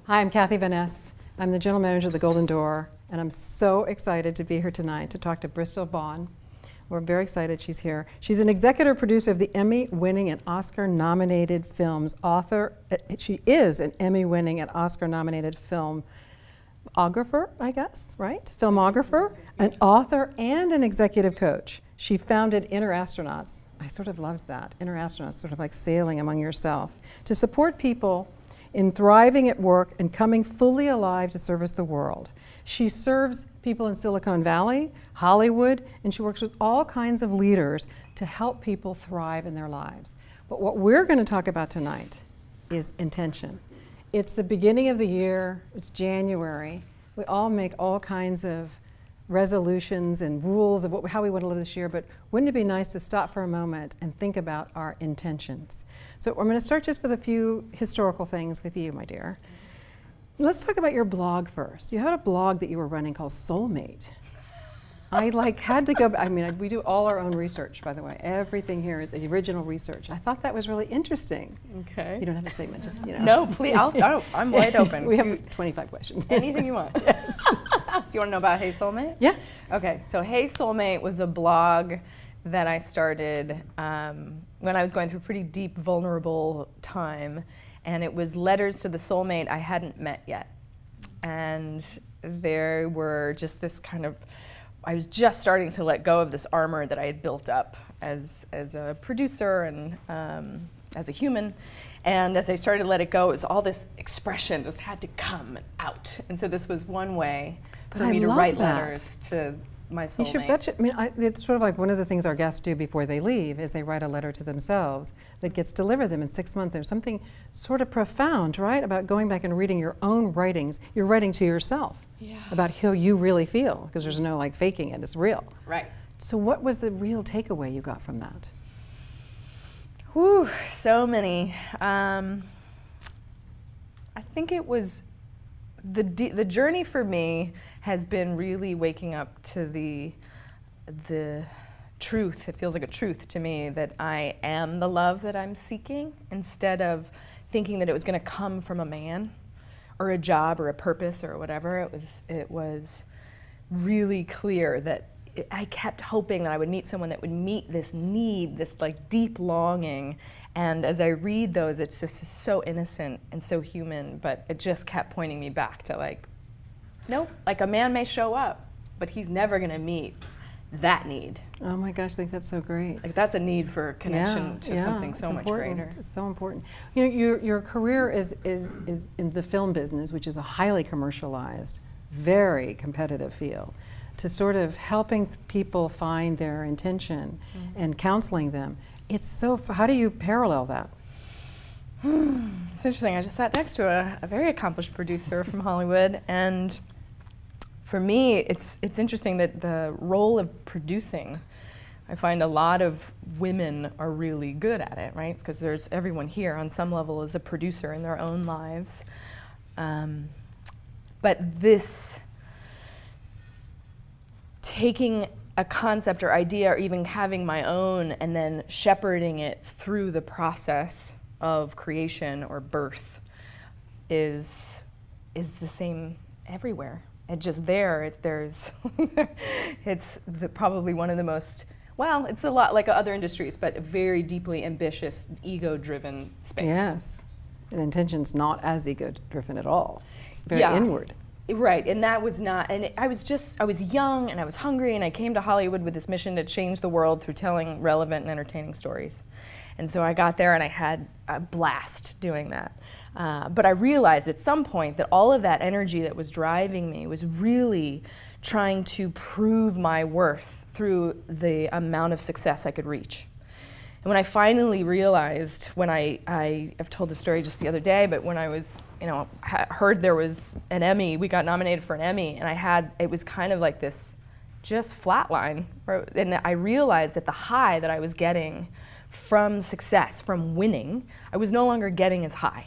Hi, I'm Kathy Van Ness. I'm the General Manager of the Golden Door, and I'm so excited to be here tonight to talk to Bristol Baughan. We're very excited she's here. She's an executive producer of the Emmy-winning and Oscar-nominated films, author. She is an Emmy-winning and Oscar-nominated filmographer, I guess, right? Filmographer, an author, and an executive coach. She founded Inner Astronauts. I sort of loved that. Inner Astronauts, sort of like sailing among yourself, to support people in thriving at work and coming fully alive to service the world. She serves people in Silicon Valley, Hollywood, and she works with all kinds of leaders to help people thrive in their lives. But what we're going to talk about tonight is intention. It's the beginning of the year, it's January. We all make all kinds of resolutions and rules of how we want to live this year, but wouldn't it be nice to stop for a moment and think about our intentions? So I'm going to start just with a few historical things with you, my dear. Let's talk about your blog first. You had a blog that you were running called Soulmate. I had to go, we do all our own research, by the way. Everything here is original research. I thought that was really interesting. Okay. You don't have a statement, just, No, please, I'm wide open. We have 25 questions. Anything you want. Yes. Do you want to know about Hey Soulmate? Yeah. Okay, so Hey Soulmate was a blog that I started when I was going through a pretty deep, vulnerable time. And it was letters to the soulmate I hadn't met yet. And there were just this kind of, I was just starting to let go of this armor that I had built up as a producer and as a human. And as I started to let it go, it was all this expression just had to come out. And so this was one way for me to write letters to my soulmate. It's sort of like one of the things our guests do before they leave is they write a letter to themselves that gets delivered them in 6 months. There's something sort of profound, right, about going back and reading your own writings. You're writing to yourself about how you really feel, because there's no faking it, it's real. Right. So what was the real takeaway you got from that? Whew, so many. I think it was the journey for me has been really waking up to the truth. It feels like a truth to me that I am the love that I'm seeking, instead of thinking that it was going to come from a man or a job or a purpose or whatever. It was really clear that I kept hoping that I would meet someone that would meet this need, this deep longing. And as I read those, it's just so innocent and so human, but it just kept pointing me back to nope, a man may show up, but he's never gonna meet that need. Oh my gosh, I think that's so great. That's a need for connection to something so much greater. It's so important. Your career is in the film business, which is a highly commercialized, very competitive field, to sort of helping people find their intention and counseling them. How do you parallel that? It's interesting. I just sat next to a very accomplished producer from Hollywood, and for me, it's interesting that the role of producing, I find a lot of women are really good at it, right? Because there's everyone here on some level is a producer in their own lives. But this taking a concept or idea, or even having my own, and then shepherding it through the process of creation or birth is the same everywhere. It's just there's it's probably one of the most, it's a lot like other industries, but a very deeply ambitious, ego-driven space. Yes, and intention's not as ego-driven at all. It's very inward. Right, and that was not, and I was young and I was hungry, and I came to Hollywood with this mission to change the world through telling relevant and entertaining stories. And so I got there and I had a blast doing that. But I realized at some point that all of that energy that was driving me was really trying to prove my worth through the amount of success I could reach. And when I finally realized, when I've told the story just the other day, but when I was, heard there was an Emmy, we got nominated for an Emmy, and it was kind of like this just flatline. And I realized that the high that I was getting from success, from winning, I was no longer getting as high.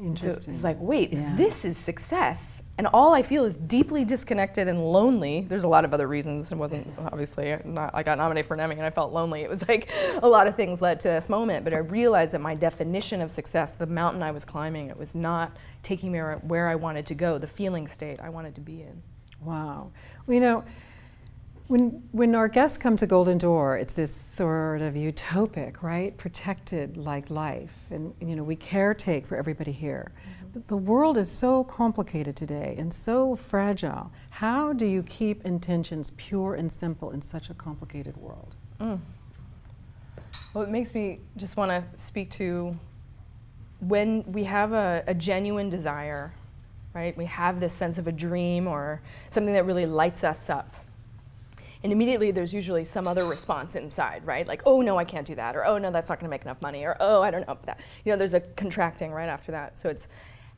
Interesting. So it's like, wait, Yeah. if this is success, and all I feel is deeply disconnected and lonely. There's a lot of other reasons. It wasn't, obviously, I got nominated for an Emmy and I felt lonely. It was like a lot of things led to this moment, but I realized that my definition of success, the mountain I was climbing, it was not taking me where I wanted to go, the feeling state I wanted to be in. Wow. Well, you know, when our guests come to Golden Door, it's this sort of utopic, right? Protected like life. And you know, we caretake for everybody here. But the world is so complicated today and so fragile. How do you keep intentions pure and simple in such a complicated world? Well, it makes me just want to speak to when we have a genuine desire, right? We have this sense of a dream or something that really lights us up. And immediately there's usually some other response inside, right? Like, oh no, I can't do that, or oh no, that's not gonna make enough money, or oh, I don't know about that. You know, there's a contracting right after that. So it's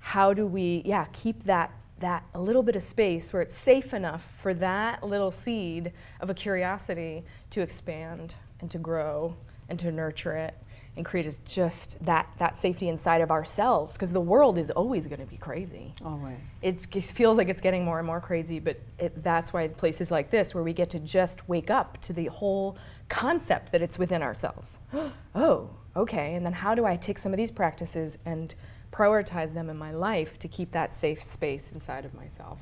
how do we, keep that a little bit of space where it's safe enough for that little seed of a curiosity to expand and to grow and to nurture it and create just that safety inside of ourselves, because the world is always going to be crazy. Always. It feels like it's getting more and more crazy, but that's why places like this, where we get to just wake up to the whole concept that it's within ourselves. Oh, okay, and then how do I take some of these practices and prioritize them in my life to keep that safe space inside of myself?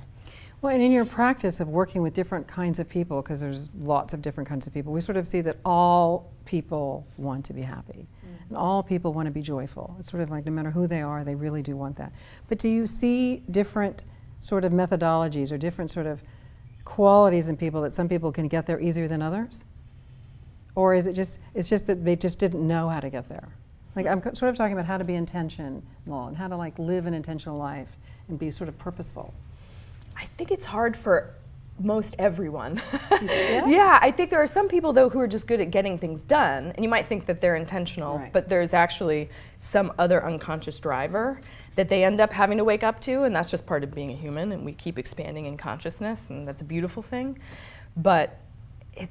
Well, and in your practice of working with different kinds of people, because there's lots of different kinds of people, we sort of see that all people want to be happy. And all people want to be joyful. It's sort of like no matter who they are, they really do want that. But do you see different sort of methodologies or different sort of qualities in people that some people can get there easier than others? Or is it's just that they just didn't know how to get there? Like I'm sort of talking about how to be intentional and how to like live an intentional life and be sort of purposeful. I think it's hard for most everyone. Yeah? Yeah, I think there are some people though who are just good at getting things done, and you might think that they're intentional, Right. but there's actually some other unconscious driver that they end up having to wake up to, and that's just part of being a human, and we keep expanding in consciousness, and that's a beautiful thing. But I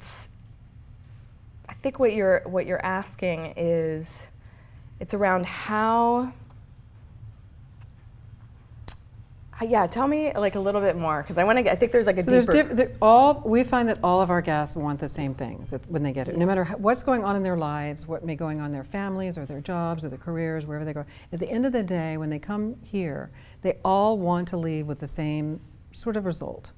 think what you're asking is, it's around how. Yeah, tell me like a little bit more, because I think there's like a deeper. We find that all of our guests want the same things when they get it. No matter what's going on in their lives, what may be going on in their families or their jobs or their careers, wherever they go. At the end of the day, when they come here, they all want to leave with the same sort of result.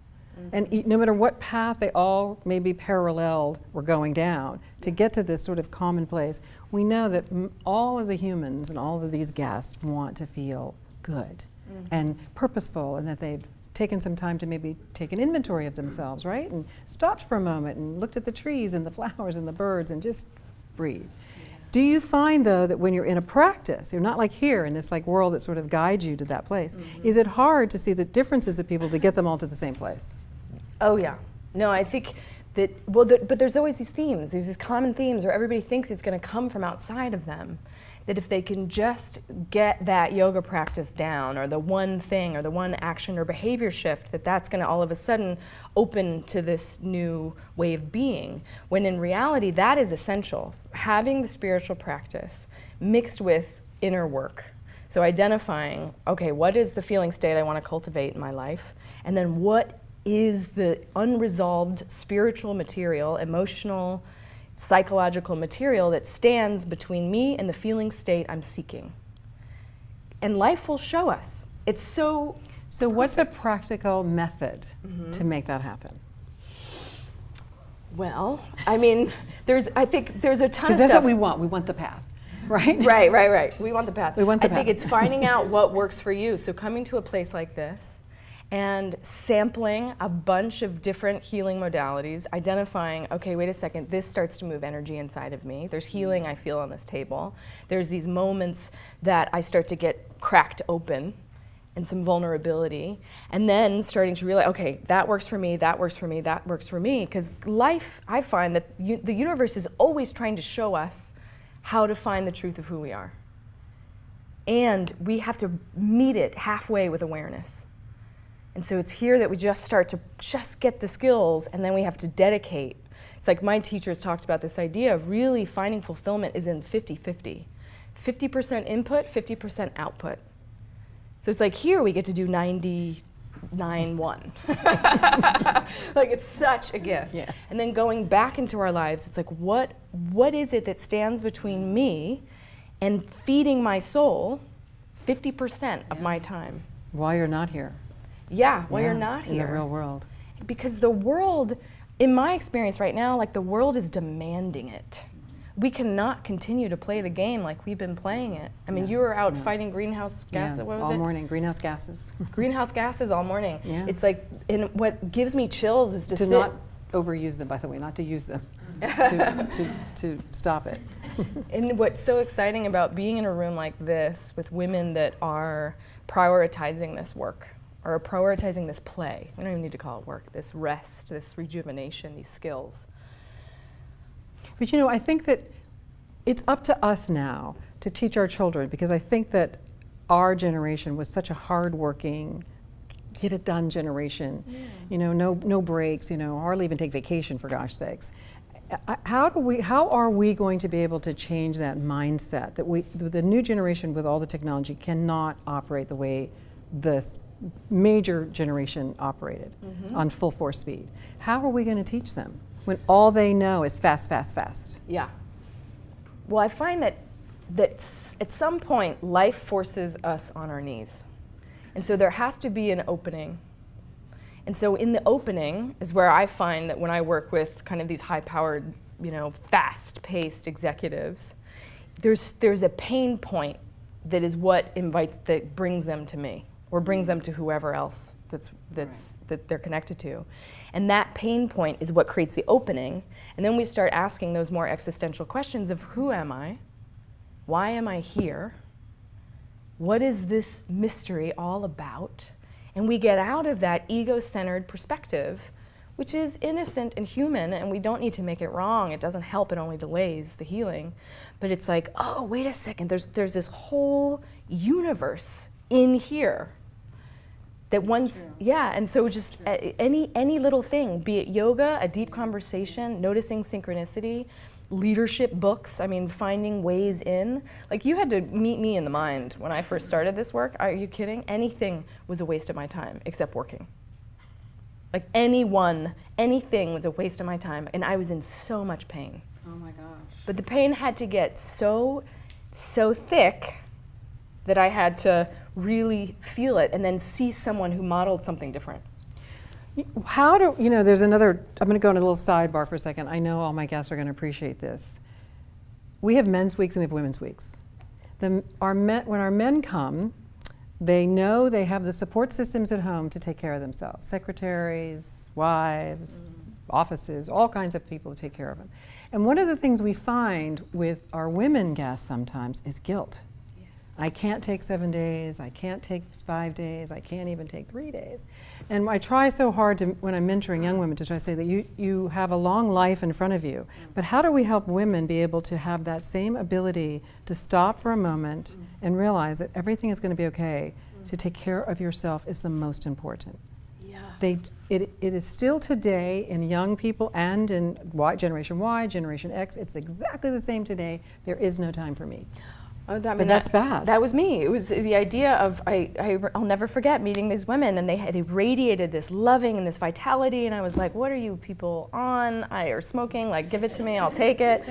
And no matter what path they all maybe paralleled or going down to get to this sort of common place, we know that all of the humans and all of these guests want to feel good and purposeful, and that they've taken some time to maybe take an inventory of themselves, right? And stopped for a moment and looked at the trees and the flowers and the birds and just breathe. Do you find though that when you're in a practice, you're not like here in this like world that sort of guides you to that place, is it hard to see the differences of people to get them all to the same place? Oh yeah. No, I think that, but there's always these themes. There's these common themes where everybody thinks it's going to come from outside of them. That if they can just get that yoga practice down, or the one thing, or the one action or behavior shift, that's going to all of a sudden open to this new way of being. When in reality, that is essential. Having the spiritual practice mixed with inner work. So identifying, okay, what is the feeling state I want to cultivate in my life? And then what is the unresolved spiritual material, emotional, psychological material that stands between me and the feeling state I'm seeking. And life will show us. It's so what's a practical method to make that happen? Well, I mean, I think there's a ton of stuff. Because that's what we want. We want the path, right? Right. We want the path. We want the path. I think path. it's finding out what works for you. So coming to a place like this and sampling a bunch of different healing modalities, identifying, okay, wait a second, this starts to move energy inside of me. There's healing I feel on this table. There's these moments that I start to get cracked open and some vulnerability. And then starting to realize, okay, that works for me, that works for me, that works for me. Because life, I find that the universe is always trying to show us how to find the truth of who we are. And we have to meet it halfway with awareness. And so it's here that we just start to just get the skills, and then we have to dedicate. It's like my teachers talked about this idea of really finding fulfillment is in 50-50. 50% input, 50% output. So it's like here we get to do 99.1. Like it's such a gift. Yeah. And then going back into our lives, it's like what is it that stands between me and feeding my soul 50% of my time? While you're not here. Yeah, while you're not here. In the real world. Because the world, in my experience right now, like the world is demanding it. We cannot continue to play the game like we've been playing it. I mean, you were out fighting greenhouse gases. Yeah, What was all it? morning, greenhouse gases. Greenhouse gases all morning. Yeah. It's like, and what gives me chills is to To sit. not overuse them, by the way, not to use them, to stop it. And what's so exciting about being in a room like this with women that are prioritizing this work or prioritizing this play, we don't even need to call it work, this rest, this rejuvenation, these skills. But you know, I think that it's up to us now to teach our children, because I think that our generation was such a hardworking, get it done generation. Yeah. You know, no breaks, you know, hardly even take vacation for gosh sakes. How are we going to be able to change that mindset that the new generation with all the technology cannot operate the way the major generation operated on full force speed? How are we going to teach them when all they know is fast, fast, fast? Yeah. Well, I find that at some point life forces us on our knees. And so there has to be an opening. And so in the opening is where I find that when I work with kind of these high-powered, you know, fast-paced executives, there's a pain point that is what brings them to me or brings them to whoever else that they're connected to. And that pain point is what creates the opening. And then we start asking those more existential questions of who am I? Why am I here? What is this mystery all about? And we get out of that ego-centered perspective, which is innocent and human, and we don't need to make it wrong. It doesn't help, it only delays the healing. But it's like, oh, wait a second, there's this whole universe in here. That once, yeah, and so just any little thing, be it yoga, a deep conversation, noticing synchronicity, leadership books, I mean, finding ways in. Like you had to meet me in the mind when I first started this work. Are you kidding? Anything was a waste of my time except working. Like anything was a waste of my time, and I was in so much pain. Oh my gosh. But the pain had to get so thick that I had to really feel it and then see someone who modeled something different. How do, you know, there's another, I'm going to go on a little sidebar for a second. I know all my guests are going to appreciate this. We have men's weeks and we have women's weeks. When our men come, they know they have the support systems at home to take care of themselves. Secretaries, wives, offices, all kinds of people to take care of them. And one of the things we find with our women guests sometimes is guilt. I can't take 7 days, I can't take 5 days, I can't even take 3 days. And I try so hard to, when I'm mentoring young women, to try to say that you have a long life in front of you, but how do we help women be able to have that same ability to stop for a moment and realize that everything is going to be okay, to take care of yourself is the most important. Yeah. It is still today in young people and in Generation Y, Generation X, it's exactly the same today. There is no time for me. Oh, but that's bad. That was me. It was the idea of, I'll never forget meeting these women, and they radiated this loving and this vitality, and I was like, what are you people on? Or smoking? Like, give it to me, I'll take it.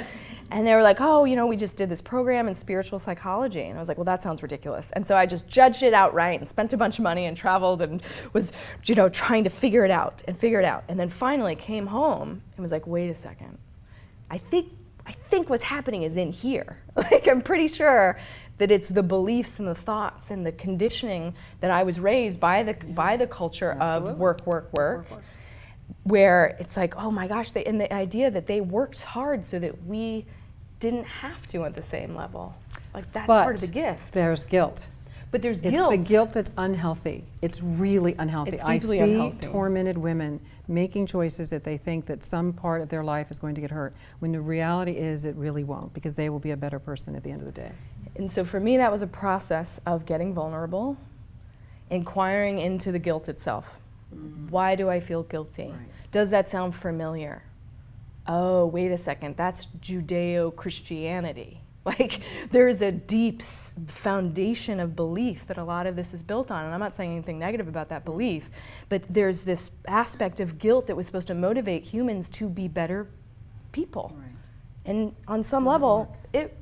And they were like, oh, you know, we just did this program in spiritual psychology. And I was like, well, that sounds ridiculous. And so I just judged it outright and spent a bunch of money and traveled and was, you know, trying to figure it out. And then finally came home and was like, wait a second. I think what's happening is in here. Like, I'm pretty sure that it's the beliefs and the thoughts and the conditioning that I was raised by the culture of work, where it's like, oh my gosh, and the idea that they worked hard so that we didn't have to at the same level. Like, that's part of the gift. There's guilt. But there's guilt. It's the guilt that's unhealthy. It's really unhealthy. It's deeply unhealthy. I see tormented women making choices that they think that some part of their life is going to get hurt, when the reality is it really won't, because they will be a better person at the end of the day. And so for me, that was a process of getting vulnerable, inquiring into the guilt itself. Why do I feel guilty? Right. Does that sound familiar? Oh, wait a second, that's Judeo-Christianity. Like, there's a deep foundation of belief that a lot of this is built on. And I'm not saying anything negative about that belief, but there's this aspect of guilt that was supposed to motivate humans to be better people. Right. And on some level, it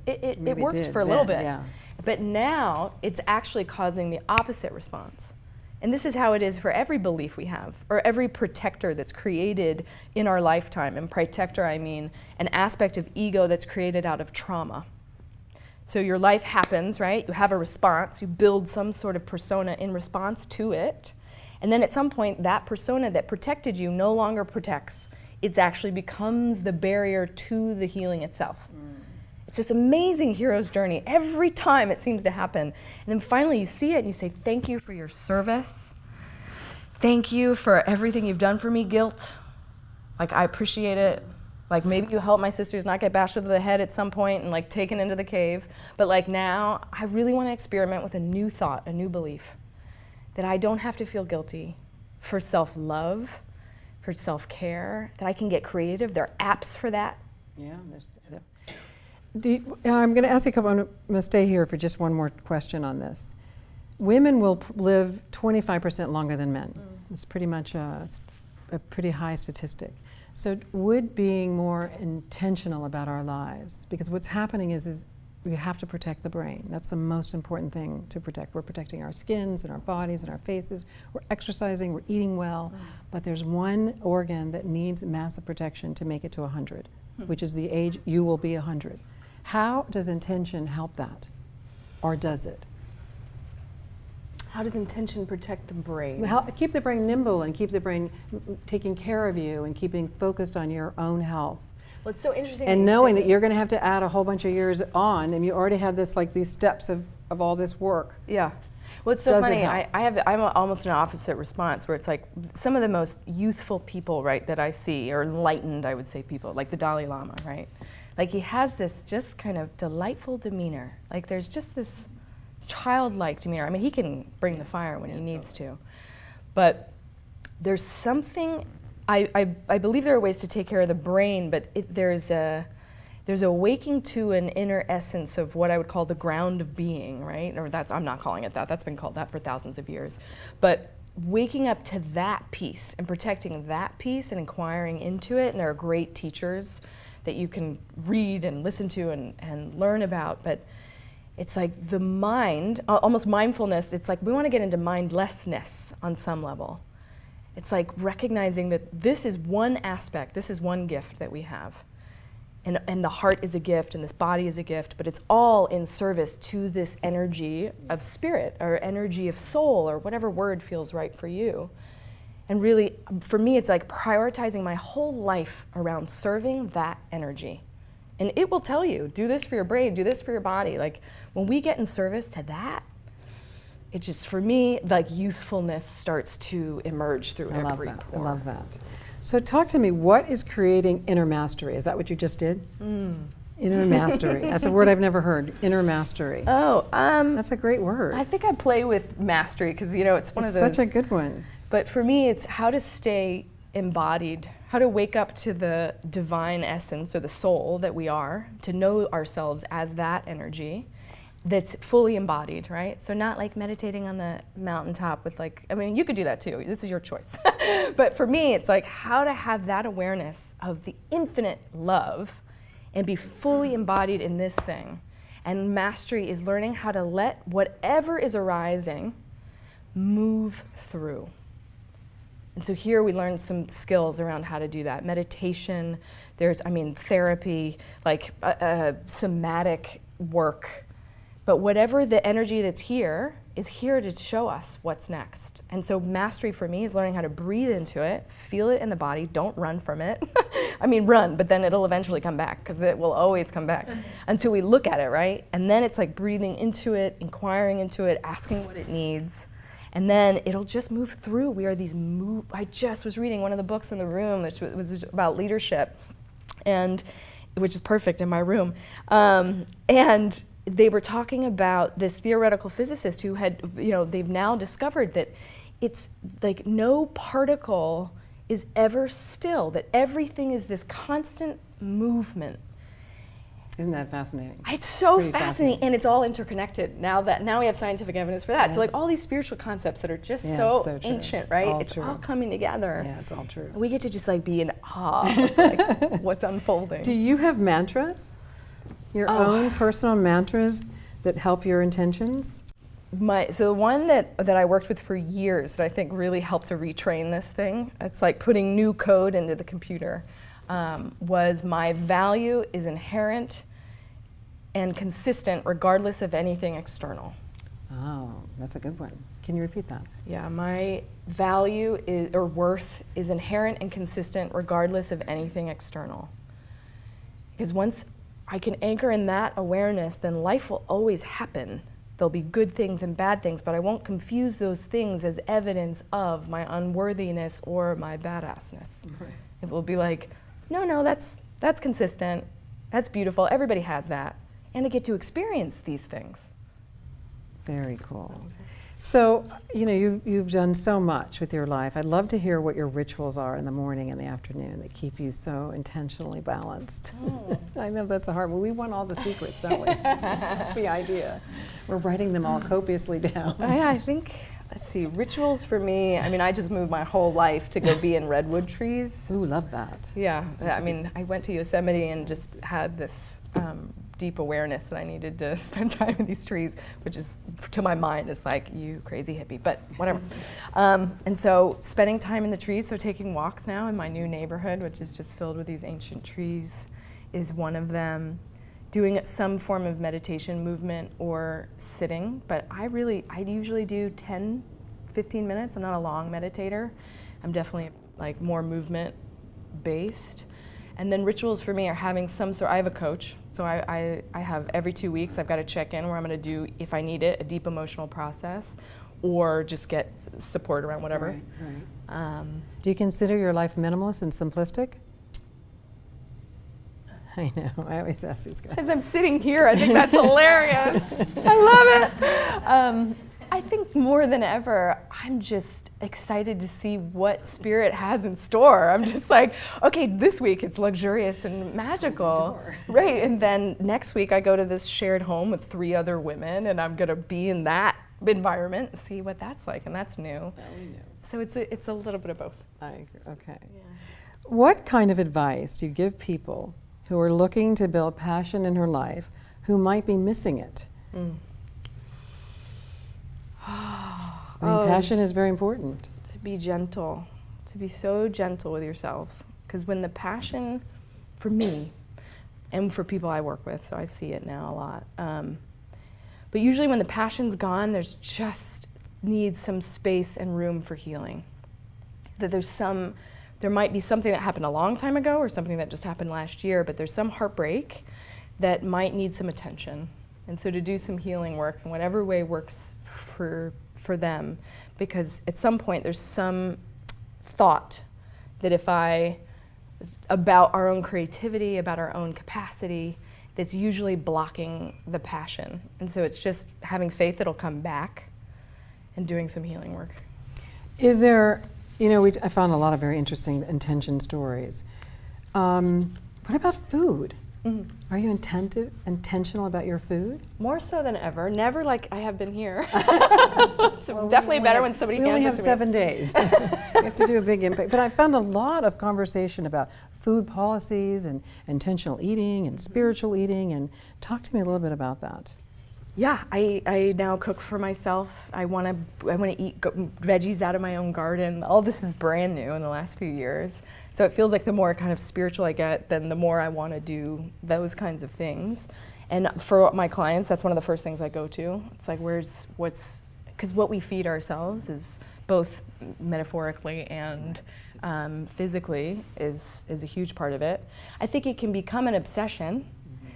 worked for a little bit. Yeah. But now it's actually causing the opposite response. And this is how it is for every belief we have, or every protector that's created in our lifetime. And protector, I mean an aspect of ego that's created out of trauma. So your life happens, right? You have a response, you build some sort of persona in response to it. And then at some point, that persona that protected you no longer protects. It actually becomes the barrier to the healing itself. It's this amazing hero's journey. Every time it seems to happen. And then finally you see it and you say, thank you for your service. Thank you for everything you've done for me, guilt. Like, I appreciate it. Like, maybe you helped my sisters not get bashed over the head at some point and like taken into the cave. But like now, I really want to experiment with a new thought, a new belief. That I don't have to feel guilty for self-love, for self-care, that I can get creative. There are apps for that. Yeah, I'm going to ask you a couple. I'm going to stay here for just one more question on this. Women will live 25% longer than men. It's pretty much a pretty high statistic. So would being more intentional about our lives, because what's happening is we have to protect the brain. That's the most important thing to protect. We're protecting our skins and our bodies and our faces. We're exercising, we're eating well, but there's one organ that needs massive protection to make it to 100, which is the age you will be 100. How does intention help that? Or does it? How does intention protect the brain? Keep the brain nimble and keep the brain taking care of you and keeping focused on your own health. Well, it's so interesting. And knowing that you're going to have to add a whole bunch of years on, and you already had this, like these steps of all this work. Yeah. Well, it's so Does it funny. help? I'm almost an opposite response, where it's like some of the most youthful people, right, that I see, or enlightened, I would say, people, like the Dalai Lama, right? Like, he has this just kind of delightful demeanor. Like, there's just this childlike demeanor. I mean, he can bring the fire when he needs to. But there's something, I believe there are ways to take care of the brain, but there's a waking to an inner essence of what I would call the ground of being, right? Or I'm not calling it that. That's been called that for thousands of years. But waking up to that piece and protecting that piece and inquiring into it, and there are great teachers that you can read and listen to and learn about, but it's like the mind, almost mindfulness, it's like we want to get into mindlessness on some level. It's like recognizing that this is one aspect, this is one gift that we have. And the heart is a gift and this body is a gift, but it's all in service to this energy of spirit or energy of soul or whatever word feels right for you. And really, for me, it's like prioritizing my whole life around serving that energy. And it will tell you, do this for your brain, do this for your body. Like, when we get in service to that, it just, for me, like youthfulness starts to emerge through every pore. I love that. So talk to me, what is creating inner mastery? Is that what you just did? Inner mastery. That's a word I've never heard, inner mastery. Oh, That's a great word. I think I play with mastery because, you know, it's one of those. Such a good one. But for me, it's how to stay embodied, how to wake up to the divine essence or the soul that we are, to know ourselves as that energy that's fully embodied, right? So not like meditating on the mountaintop with like, I mean, you could do that too. This is your choice. But for me, it's like how to have that awareness of the infinite love and be fully embodied in this thing. And mastery is learning how to let whatever is arising move through. And so here we learn some skills around how to do that. Meditation, there's, therapy, like somatic work. But whatever the energy that's here is here to show us what's next. And so mastery for me is learning how to breathe into it, feel it in the body, don't run from it. Run, but then it'll eventually come back because it will always come back until we look at it, right? And then it's like breathing into it, inquiring into it, asking what it needs. And then it'll just move through. We are these I just was reading one of the books in the room, which was about leadership, and which is perfect in my room. And they were talking about this theoretical physicist who had, they've now discovered that it's like no particle is ever still, that everything is this constant movement. Isn't that fascinating? It's so Pretty fascinating, and it's all interconnected now we have scientific evidence for that. Yeah. So like all these spiritual concepts that are just Yeah, so it's so true. ancient, It's right? all It's true. all coming together. Yeah, it's all true. We get to just like be in awe of like what's unfolding. Do you have mantras? Your own personal mantras that help your intentions? So the one that I worked with for years that I think really helped to retrain this thing, it's like putting new code into the computer, was my value is inherent and consistent regardless of anything external. Oh, that's a good one. Can you repeat that? Yeah, my value or worth is inherent and consistent regardless of anything external. Because once I can anchor in that awareness, then life will always happen. There'll be good things and bad things, but I won't confuse those things as evidence of my unworthiness or my badassness. Right. It will be like, no, that's consistent, that's beautiful, everybody has that. And I get to experience these things. Very cool. So, you've done so much with your life. I'd love to hear what your rituals are in the morning and the afternoon that keep you so intentionally balanced. Oh. I know that's a hard one. We want all the secrets, don't we? That's the idea. We're writing them all copiously down. I think, let's see, rituals for me, I just moved my whole life to go be in redwood trees. Ooh, love that. Yeah, I went to Yosemite and just had this deep awareness that I needed to spend time in these trees, which is, to my mind, is like, you crazy hippie, but whatever. And so spending time in the trees, so taking walks now in my new neighborhood, which is just filled with these ancient trees, is one of them. Doing some form of meditation movement or sitting, but I usually do 10, 15 minutes. I'm not a long meditator. I'm definitely like more movement based. And then rituals for me are having some sort, I have a coach, so I have every 2 weeks I've got to check in where I'm going to do, if I need it, a deep emotional process or just get support around whatever. Right. Do you consider your life minimalist and simplistic? I know, I always ask these guys. As I'm sitting here, I think that's hilarious. I love it. I think more than ever, I'm just excited to see what spirit has in store. I'm just like, okay, this week it's luxurious and magical. Right, and then next week I go to this shared home with 3 other women and I'm gonna be in that environment and see what that's like, and that's new. So it's a little bit of both. I agree. Okay. Yeah. What kind of advice do you give people who are looking to build passion in her life who might be missing it? Passion is very important. To be gentle, to be so gentle with yourselves. Because when the passion, for me, and for people I work with, so I see it now a lot, but usually when the passion's gone, there's just needs some space and room for healing. That there might be something that happened a long time ago or something that just happened last year, but there's some heartbreak that might need some attention. And so to do some healing work in whatever way works for them, because at some point there's some thought that about our own creativity, about our own capacity, that's usually blocking the passion. And so it's just having faith it'll come back and doing some healing work. Is there, I found a lot of very interesting intention stories. What about food? Mm-hmm. Are you intentional about your food? More so than ever. Never like I have been here. So definitely better when somebody hands it to me. We only have 7 days. We have to do a big impact. But I found a lot of conversation about food policies and intentional eating and spiritual eating. And talk to me a little bit about that. Yeah, I now cook for myself. I want to eat veggies out of my own garden. All this is brand new in the last few years. So it feels like the more kind of spiritual I get, then the more I want to do those kinds of things. And for my clients, that's one of the first things I go to. It's like, because what we feed ourselves is both metaphorically and physically is a huge part of it. I think it can become an obsession.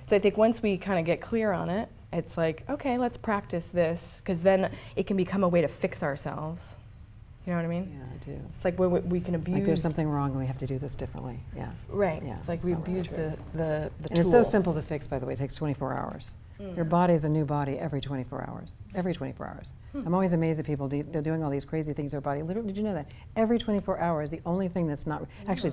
So I think once we kind of get clear on it, it's like, okay, let's practice this, because then it can become a way to fix ourselves. You know what I mean? Yeah, I do. It's like we can abuse. Like there's something wrong and we have to do this differently. Yeah. Right. Yeah, it's like we abuse the and tool. it's so simple to fix, by the way. It takes 24 hours. Your body is a new body every 24 hours. Every 24 hours. I'm always amazed at people. They're doing all these crazy things to their body. Literally, did you know that? Every 24 hours, the only thing that's not, actually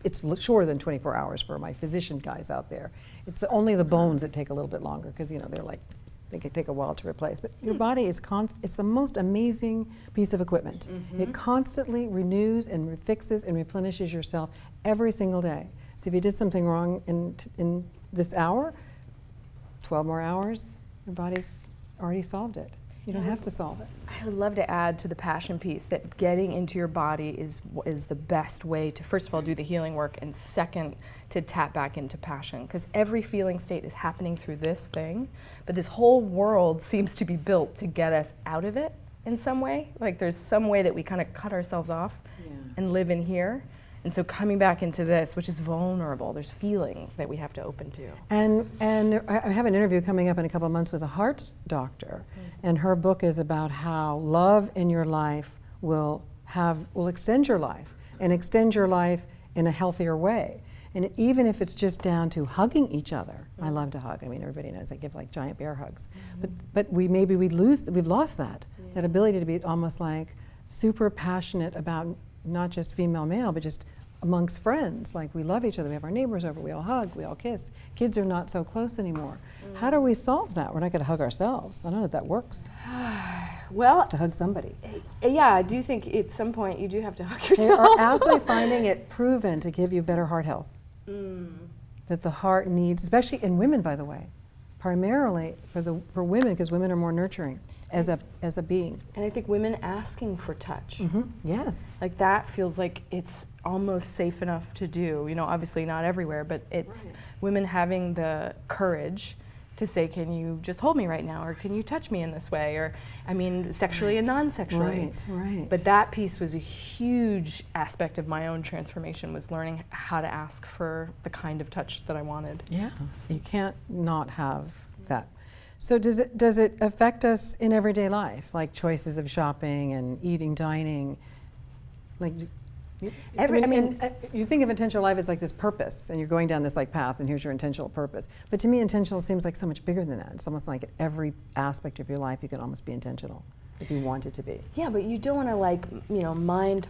it's shorter than 24 hours for my physician guys out there. It's only the bones that take a little bit longer because, you know, they're like, they could take a while to replace. But your body is it's the most amazing piece of equipment. It constantly renews and fixes and replenishes yourself every single day. So if you did something wrong in this hour, 12 more hours, your body's already solved it. You don't have to solve it. I would love to add to the passion piece that getting into your body is the best way to, first of all, do the healing work, and second, to tap back into passion. Because every feeling state is happening through this thing, but this whole world seems to be built to get us out of it in some way. Like there's some way that we kind of cut ourselves off and live in here. And so coming back into this, which is vulnerable, there's feelings that we have to open to. And I have an interview coming up in a couple of months with a heart doctor, and her book is about how love in your life will extend your life, and extend your life in a healthier way. And even if it's just down to hugging each other. I love to hug. I mean, everybody knows I give like giant bear hugs. But we've lost that ability to be almost like super passionate about not just female male, but just amongst friends. Like we love each other, we have our neighbors over, we all hug, we all kiss. Kids are not so close anymore. How do we solve that? We're not going to hug ourselves. I don't know if that works. Well, to hug somebody. Yeah, I do think at some point you do have to hug They yourself. are absolutely finding it proven to give you better heart health. That the heart needs, especially in women, by the way, primarily for women, because women are more nurturing as a being. And I think women asking for touch. Yes. Like that feels like it's almost safe enough to do. You know, obviously not everywhere, but it's women having the courage to say, can you just hold me right now? Or can you touch me in this way? Or, I mean, sexually and non-sexually. Right. But that piece was a huge aspect of my own transformation, was learning how to ask for the kind of touch that I wanted. Yeah, you can't not have that. So does it affect us in everyday life, like choices of shopping and eating, dining? Like, you think of intentional life as like this purpose, and you're going down this like path, and here's your intentional purpose. But to me, intentional seems like so much bigger than that. It's almost like at every aspect of your life, you could almost be intentional if you want it to be. Yeah, but you don't want to like, you know, mind.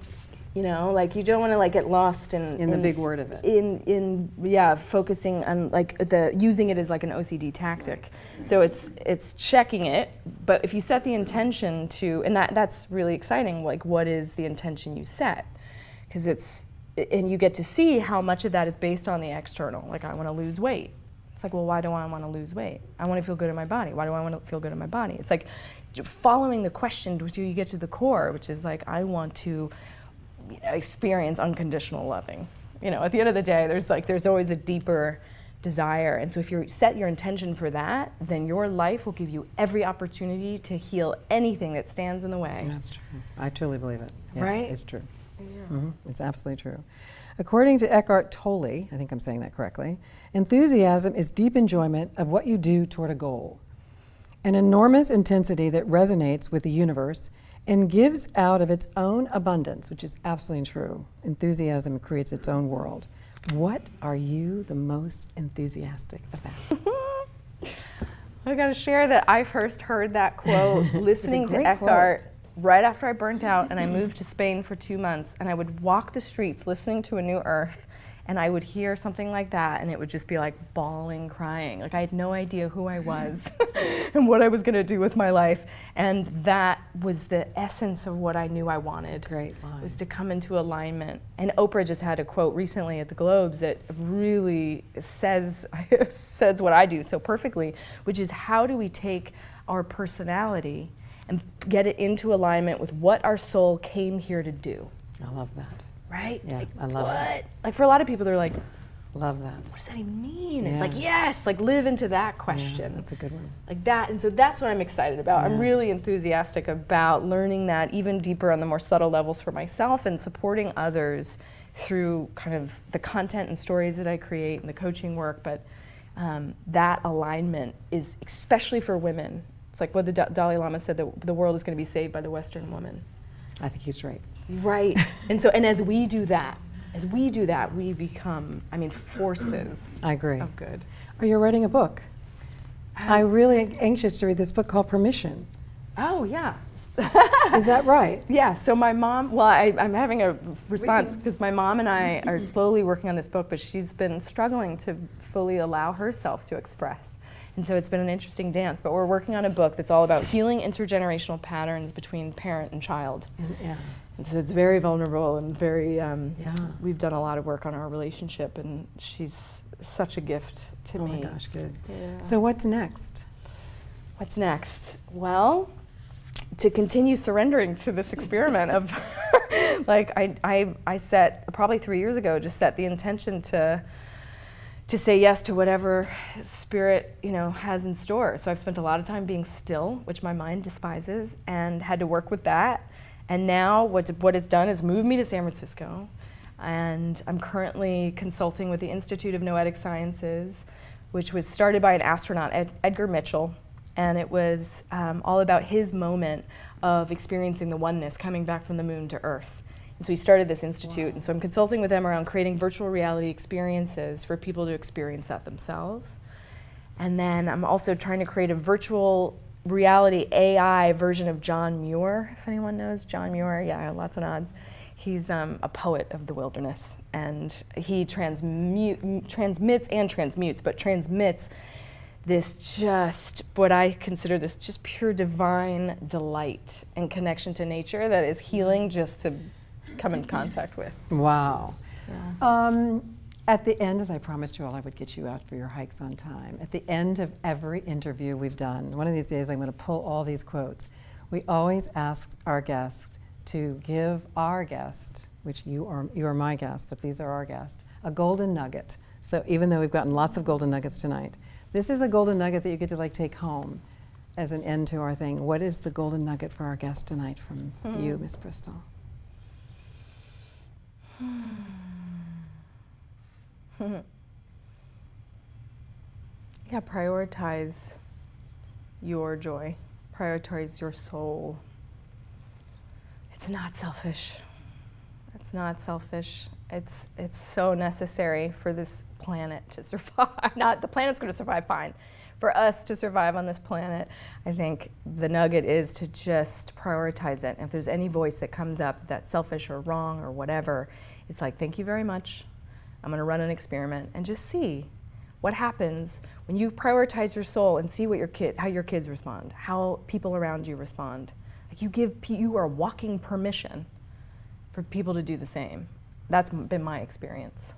You know, like you don't want to like get lost in the big word of it. In focusing on like using it as like an OCD tactic. So it's checking it, but if you set the intention to, and that's really exciting. Like, what is the intention you set? Because and you get to see how much of that is based on the external. Like, I want to lose weight. It's like, well, why do I want to lose weight? I want to feel good in my body. Why do I want to feel good in my body? It's like following the question until you get to the core, which is like, I want to experience unconditional loving. You know, at the end of the day, there's always a deeper desire, and so if you set your intention for that, then your life will give you every opportunity to heal anything that stands in the way. That's true. I truly believe it. Yeah, right? It's true. Yeah. It's absolutely true. According to Eckhart Tolle, I think I'm saying that correctly, enthusiasm is deep enjoyment of what you do toward a goal, an enormous intensity that resonates with the universe and gives out of its own abundance, which is absolutely true. Enthusiasm creates its own world. What are you the most enthusiastic about? I gotta share that I first heard that quote listening to Eckhart right after I burnt out, and I moved to Spain for 2 months, and I would walk the streets listening to A New Earth, and I would hear something like that, and it would just be like bawling, crying. Like I had no idea who I was and what I was gonna do with my life. And that was the essence of what I knew I wanted. That's a great line. Was to come into alignment. And Oprah just had a quote recently at the Globes that really says what I do so perfectly, which is, how do we take our personality and get it into alignment with what our soul came here to do? I love that. Right? Yeah, like, I love that. Like for a lot of people, they're like, love that. what does that even mean? Yeah. It's like, yes, like live into that question. Yeah, that's a good one. Like that, and so that's what I'm excited about. I'm really enthusiastic about learning that even deeper on the more subtle levels for myself, and supporting others through kind of the content and stories that I create and the coaching work. But that alignment is, especially for women, it's like what the Dalai Lama said, that the world is going to be saved by the Western woman. I think he's right. Right. And as we do that, we become, forces I agree. of good. Are you writing a book? I'm really anxious to read this book called Permission. Oh, yeah. Is that right? Yeah, so my mom, well, I'm having a response because my mom and I are slowly working on this book, but she's been struggling to fully allow herself to express. And so it's been an interesting dance, but we're working on a book that's all about healing intergenerational patterns between parent and child. Yeah. And so it's very vulnerable and very, we've done a lot of work on our relationship, and she's such a gift to me. Oh my gosh, good. Yeah. So what's next? What's next? Well, to continue surrendering to this experiment of, like, I set, probably 3 years ago, just set the intention to say yes to whatever spirit, has in store. So I've spent a lot of time being still, which my mind despises, and had to work with that. And now what it's done is move me to San Francisco, and I'm currently consulting with the Institute of Noetic Sciences, which was started by an astronaut, Edgar Mitchell, and it was all about his moment of experiencing the oneness coming back from the moon to Earth. And so he started this institute, wow. And so I'm consulting with them around creating virtual reality experiences for people to experience that themselves. And then I'm also trying to create a virtual reality AI version of John Muir, if anyone knows John Muir. Yeah, lots of nods. He's a poet of the wilderness, and he transmits and transmutes, but transmits this just, what I consider this just pure divine delight and connection to nature that is healing just to come in contact with. Wow. Yeah. At the end, as I promised you all, I would get you out for your hikes on time. At the end of every interview we've done, one of these days I'm going to pull all these quotes. We always ask our guest to give our guest, which you are my guest, but these are our guests, a golden nugget. So even though we've gotten lots of golden nuggets tonight, this is a golden nugget that you get to take home as an end to our thing. What is the golden nugget for our guest tonight from you, Miss Bristol? Yeah, prioritize your joy. Prioritize your soul. It's not selfish. It's not selfish. It's so necessary for this planet to survive. Not the planet's going to survive fine. For us to survive on this planet, I think the nugget is to just prioritize it. And if there's any voice that comes up that's selfish or wrong or whatever, it's like, thank you very much. I'm going to run an experiment and just see what happens when you prioritize your soul and see what how your kids respond, how people around you respond. Like you are walking permission for people to do the same. That's been my experience.